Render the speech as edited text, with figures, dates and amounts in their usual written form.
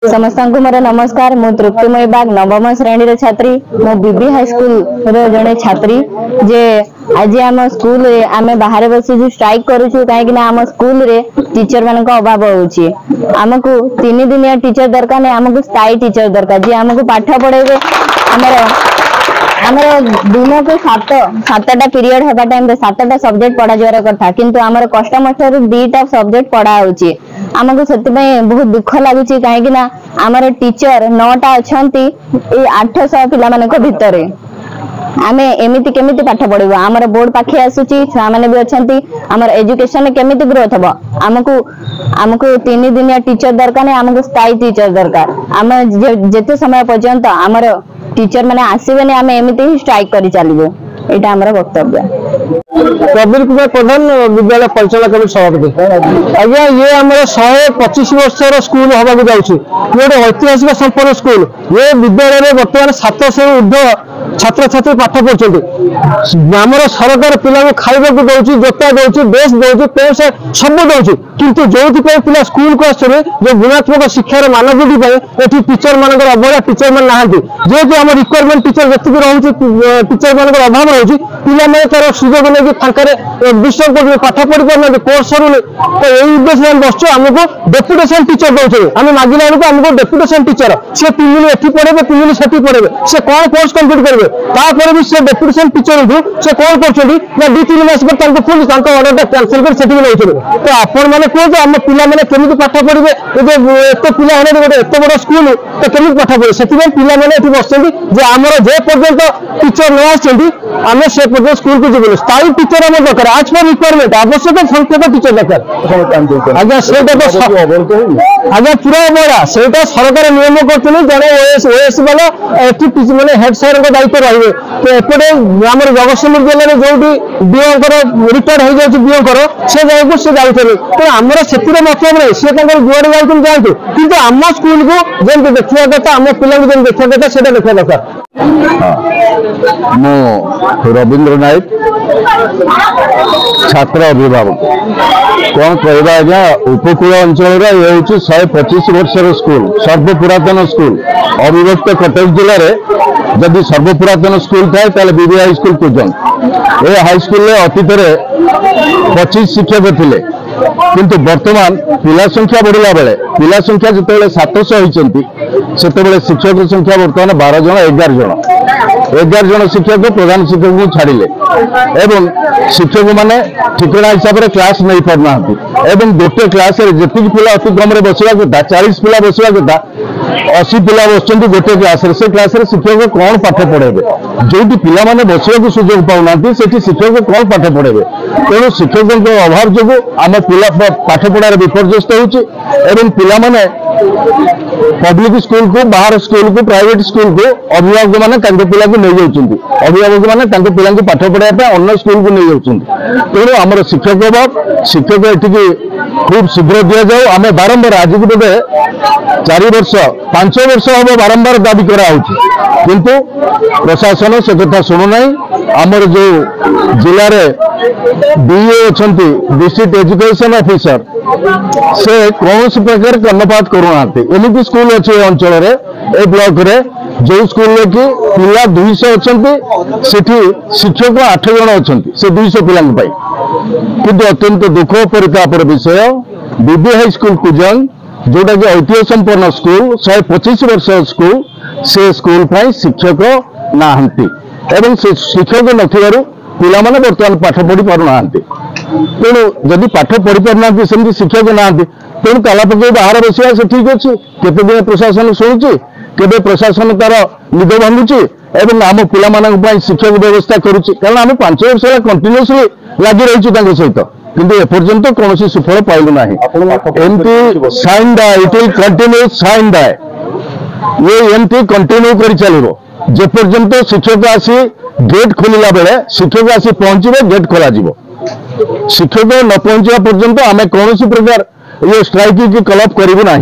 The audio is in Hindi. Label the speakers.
Speaker 1: समस्त को मोर नमस्कार। मु तृप्तिमयी बाग नवम श्रेणी छात्री मो बीबी हाई स्कूल जड़े छात्री जे आज आम स्कूल आम बाहर बसी स्ट्राइक करूँ कहीं आम स्कूल रे टीचर मान अभाव होची। आमको 3 दिनिया टीचर दरकार नहीं, आमको स्थायी टीचर दरकार जी आमको पाठ पढ़ेबे। आमर दिन को 7टा पीरियड हवा टाइम 7टा सब्जेक्ट पढ़ा जावार कथा, किंतु आमर कष्ट मष्ट 2टा सब्जेक्ट पढ़ा होची। आमको से बहुत दुख लगुच कहीं आमर टीचर 9टा अच्छा 800 पिला मानक भितर आमे एमिति केमिति पाठ पढ़िबो। आमर बोर्ड पाखे आसुची, छुआ माने भी अछंती, आमर एजुकेशन केमिति ग्रोथ हबो। आमको 3 दिनिया टीचर दरकार नहीं, आमको स्थायी टीचर दरकार। आम जेते समय पर्यंत आमर टीचर माने आसीबे नहीं आमे एमिति ही स्ट्राइक करि चालिबो। एटा हमर वक्तव्य।
Speaker 2: प्रवीण कुमार प्रधान विद्यालय परिचालक कमिटी सभापति। आज्ञा ये हमारे 125 वर्षर स्कूल हवा जाऊँगी, ये गोटे ऐतिहासिक संपन्न स्कूल। ये विद्यालय बर्तमान 700 ऊर्ध्व छात्र छात्री पाठ पढ़ुं। आम सरकार पिला खावा दौर, जोता दौर, ड्रेस दौर, पैंट सर्ट सब दौर, किंतु जो पिला स्कूल को आस गुणात्मक शिक्षार मान वृद्धि टीचर मान अवहेला, टीचर मान ना जेहेतु आम रिक्वायरमेंट टीचर जी रोचे, टीचर मान अभाव रोचे, पिला तार सुजोग नहीं फांकार विश्राम कर पाठ पढ़ी पार कोर्स सरुनी। तो यही उद्देश्य बस आमको डेपुटेशन टीचर दौर, आम मागिला बेलू आमको डेपुटेशन टीचर सी 3 दिन एटी पढ़े, 3 दिन से पढ़े, से कौन कोर्स कम्प्लीट करेंगे तापर भी से डेपुटेशन टीचर से कौन कर 2-3 मास पर पुणी ऑर्डर कैंसिल कर तो आपण मैंने कहते आम पिला केमी पाठ पढ़े, एत पिला गोटे एत बड़ स्कूल तो केमी पाठ पढ़े। से पिला बस आमर जे पर्यंत टीचर न आम से पर्यटन स्कूल को जीवन स्थायी टीचर आम दरकार। आज पर रिक्वायरमेंट आवश्यक संख्यक टीचर दरकार। आज्ञा से आज्ञा पूरा बड़ा से सरकार नियम कर जड़े ओएस वाला मैंने हेड सर दायित्व रही। तो एपटे आम जगतसिंहपुर जिले में जो डीओकर रिटायर्ड हो जाए डीओकर से जगह को सी जाऊँ, तो आमर से मतलब नहीं सी जुआड़े जाऊँ जातु, कितु आम स्कूल को जमी देखा कथा आम पिला देखा कथा से देखा दरकार।
Speaker 3: मु रवींद्र नायक छात्र अभिभावक कौन कहवा आज्ञा उपकूल अंचल ये हूँ 125 वर्षर स्कूल, सर्वपुरातन स्कूल। अविभक्त कटक जिले में जदि सर्वपुरातन स्कूल थाए ताले बीबी हाई स्कूल कुजन। ए हाई स्कूल अतीत 25 शिक्षक थे, किंतु वर्तमान पिला संख्या बढ़ला बेले पिला संख्या जिते 700 होती से शिक्षक संख्या वर्तमान 12 जन 11 जन शिक्षक प्रधान शिक्षक को छाड़िले एवं शिक्षक माने ठिकना हिसाब से क्लास नहीं पारना एवं गोटे क्लास जी पिला अति कम बसवा कथा 40 पिला बसवा कथा 80 पिला बस गोटे क्लास से क्लास शिक्षक कौन पाठ पढ़ेबे, जो पिला माने बसवा सुजोग पाऊना से शिक्षक कौन पाठ पढ़ेबे। तेणु शिक्षकों अभाव जो आम पिला पाठ पढ़ार विपर्यस्त होची। पिला माने पब्लिक स्कूल को बाहर स्कूल को प्राइवेट स्कूल को अभिभावक मैंने पिला को नहीं जाऊँ, अभिभावक मैंने पिला पाठ पढ़ाई अन्य स्कूल को नहीं जाऊँ। तेणु आमर शिक्षक अभाव, शिक्षक ये खूब शीघ्र दि जाऊ। आम बारंबार आज भी बोधे 4 वर्ष 5 वर्ष हम बारंबार दाबी कराऊँ, किंतु प्रशासन से कथा शुणुना। आमर जो जिले में डीए अच्छा डिस्ट्रिक्ट एजुकेशन ऑफिसर से कौन प्रकार कर्णपात करूना। एमती स्कूल अच्छे अंचल ए ब्लॉक रे जो स्कूल कि पिला 200 अच्छा शिक्षक 8 जन अच्छा से 200 पिला किंतु अत्यंत दुख परितापर विषय बीबी हाई स्कूल कुजन जोटा कि ऐतिह्य संपन्न स्कूल 125 वर्ष स्कूल से स्कूल शिक्षक नाहंती एवं से शिक्षक न पिला माने बर्तमान पाठ पढ़ी पारना। तेणु जदि पाठ पढ़ी पारना सेमती शिक्षक ना तेणु ताला पकड़ बाहर बसवा से ठीक अच्छे। केते दिन प्रशासन शुणुची, केबे प्रशासन तार निद भांगुची एवं आम पिला शिक्षक व्यवस्था करुच्ची। कारण आम 5 वर्ष कंटिन्यूअसली लगी रही सहित, किंतु एपर्यंत कौन सुफल पाइलु ना। एमती sign the it will continue sign the ये एमती कंटिन्यू कर चलो जेपर्यंत शिक्षक आसी गेट खोलिला बेले शिक्षक आसी पहुंचे गेट खोल। शिक्षक न पहुंचा पर्यंत आम कौन प्रकार ये स्ट्राइक की कलअप करूँ ना।